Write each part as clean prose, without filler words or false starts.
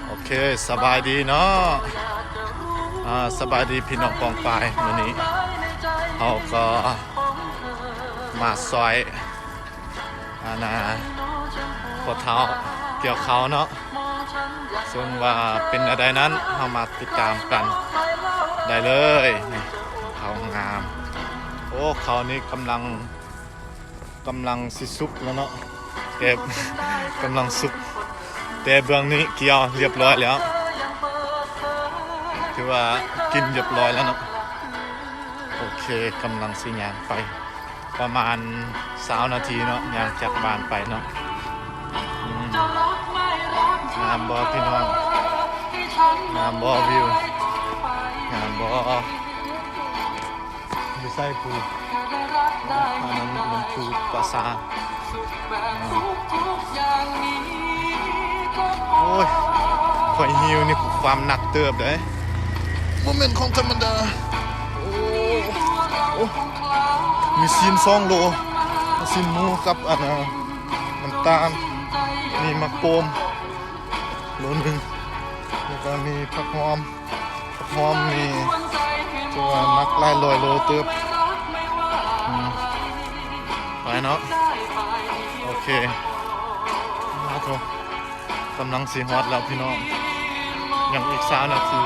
โอเคสบายดีเนาะสบายดีพี่น้องกองปลายวันนี้เขาก็มาซอยพอเท้าเกี่ยวเขาเนาะซึ่งว่าเป็นอะไรนั้นเรามาติดตามกันได้เลยนี่เขางามโอ้เขานี่กำลังสิสุกแล้วเนาะแต่กำลังสุกแต่เบื้องนี้เกี่ยวเรียบร้อยแล้วถือว่ากินเรียบร้อยแล้วเนาะโอเคกำลังสิย่างไปประมาณ20 นาทีเนาะย่างจากบ้านไปเนาะงามบ่พี่น้องงามบ่วิวงามบ่ไม่ใช่ปูอันนั้นมันปูปลาซาโอ้ยข่อยหิวนี่ความหนักเติบเลยโมเมนต์ของธรรมดาโอ้มีซีน2 โลซีนหมูกับน้ำตาลมีมะโกมโล 1แล้วก็มีผักหอมมีตัวนักไล่ลอยโลเติบไปเนาะโอเคมาโถกำลังสีฮอตแล้วพี่น้องยังอีก20 นาที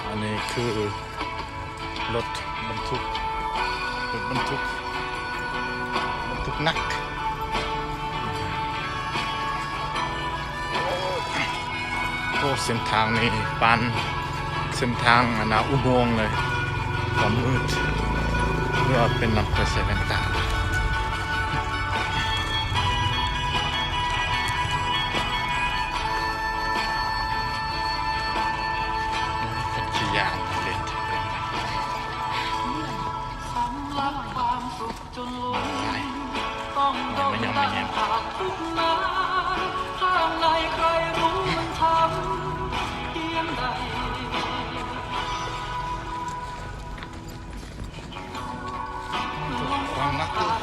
อันนี้คือรถบรรทุกหนักโอ้เส้นทางนี้ปันเส้นทางอุโมงค์เลยความมืดเพื่อเป็นลำกระแสต่างๆเป็นขี้ยางเล็กไม่ยอมความนักเลย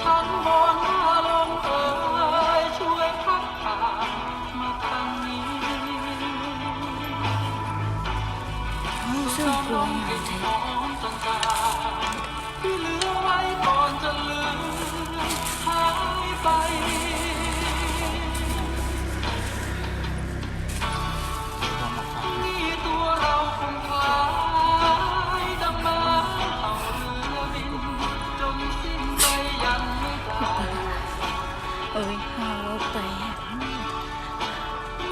ฉันมองหน้าลงช่วยพัดผ่านมาทางนี้รู้สึกกลัวหนักที่เหลือไว้ก่อนจะลืมหายไปนี่ตัวเราคงคล้ายดำน้ำเอาเรือบินจนสิ้นไปยังไม่ได้หาไป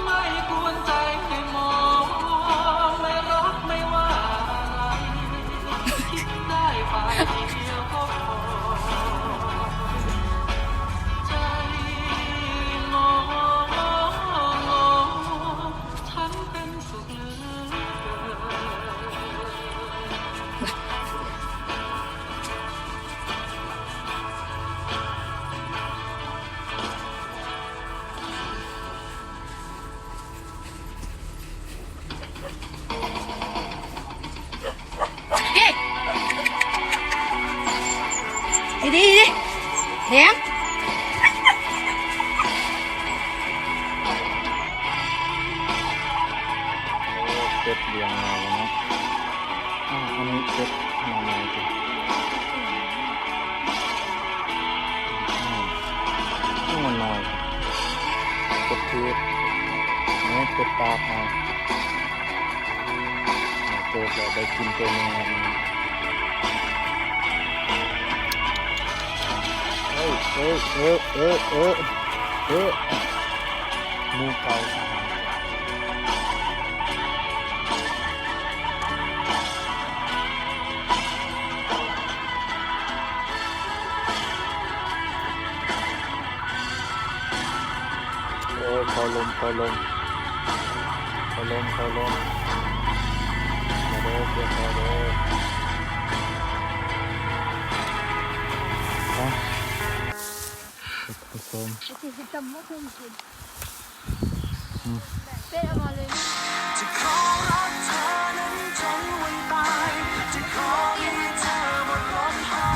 ไม่กวนใจให้มองไม่รักไม่ว่าอะไรคิดได้ฝ่ายเดียวก็พอใจงอฉันเป็นสุขเหลือดีแถมเป็ดเลี้ยงมาแล้วนะอันนี้เป็ดมาใหม่จ้ะมันน้อยเป็ดเทศนี่เป็ดปลาค่ะเกิดแล้วได้กินตัวนึงมูเกาโอ้คอยลมมาเด้อเพื่อนมาเด้อผสมจำว่าเคยกินเป๊ะมาเลยจะขอรักเธอนั้นจนวันตายจะขอให้เธอหมดลมหาย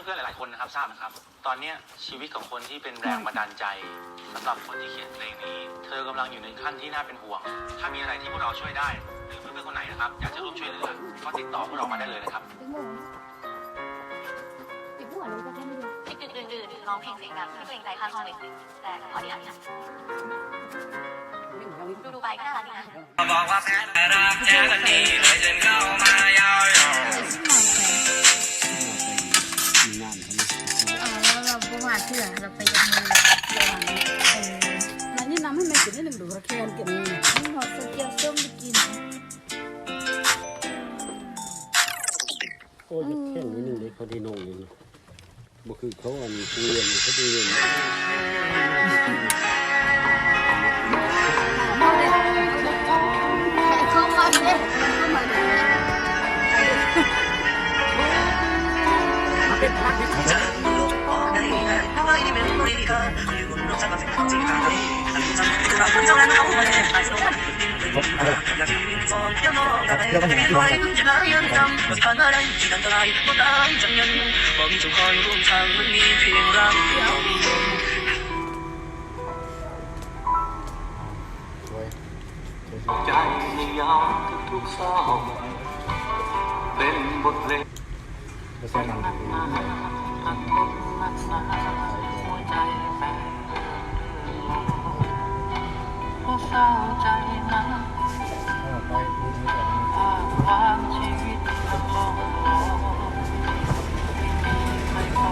เพื่อนๆหลายๆคนนะครับทราบนะครับตอนเนี้ยชีวิตของคนที่เป็นแรงบันดาลใจสำหรับคนที่เขียนเพลงนี้ เธอกำลังอยู่ในขั้นที่น่าเป็นห่วงถ้ามีอะไรที่พวกเราช่วยได้หรือเพื่อนๆคนไหนนะครับอยากจะร่วมช่วยเหลือก็ติดต่อพวกเรามาได้เลยนะครับ ติดหัวเลยก็แค่ไม่รู้ ที่อื่นๆร้องเพลงเสียงดังไม่เกรงใจข้างห้องเลยแต่ขออนุญาตนะดูไปก็น่ารักดีนะ บอกว่าแฟนแต่รักแค่กันดีเลยจนเข้ามายาว ไอ้ที่มองไปแล้วเราประมาทเถื่อเราไปยังมือแล้วนี่น้ำให้แม่กินได้หนึ่งดูระเคียนกินนี่หอมเจียวส้มไปกิน โอ้ยแค่นี้นึงเด็กเขาที่นงนี่บ่คือเขาอันเรียนเขาเรียน เข้ามาเลยเข้ามาเลย ใจในยามทุกๆเศร้าเป็นบทเพลง ไม่ใช่นาง หัวใจแฟนก็เศร้าใจนะวางชีวิตละครไม่พอ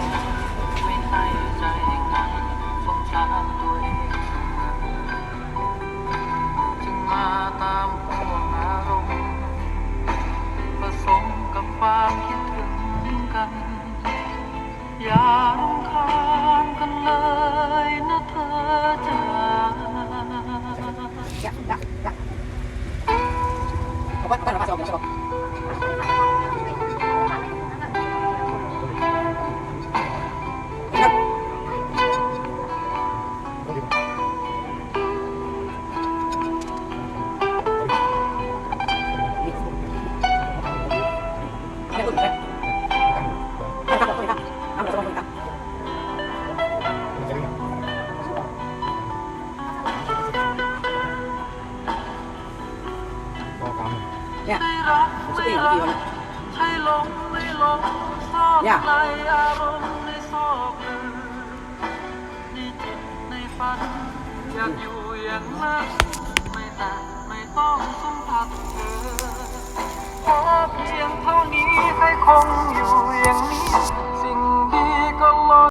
ไม่ให้ใจกันสงสารตัวเองจึงมาตามห่วงอารมณ์ผสมกับความคิดถึงกันอย่ารำคาญกันเลยนะเธอจ๋า ไม่รักไม่รักใช่หลงไม่หลงซอกในอารมณ์ในซอกลึกในจิตในฝันอยากอยู่อย่างนั้นไม่แต่ไม่ต้องสัมผัสเธอขอเพียงเท่านี้ให้คงอยู่อย่างนี้สิ่งดีก็ลอย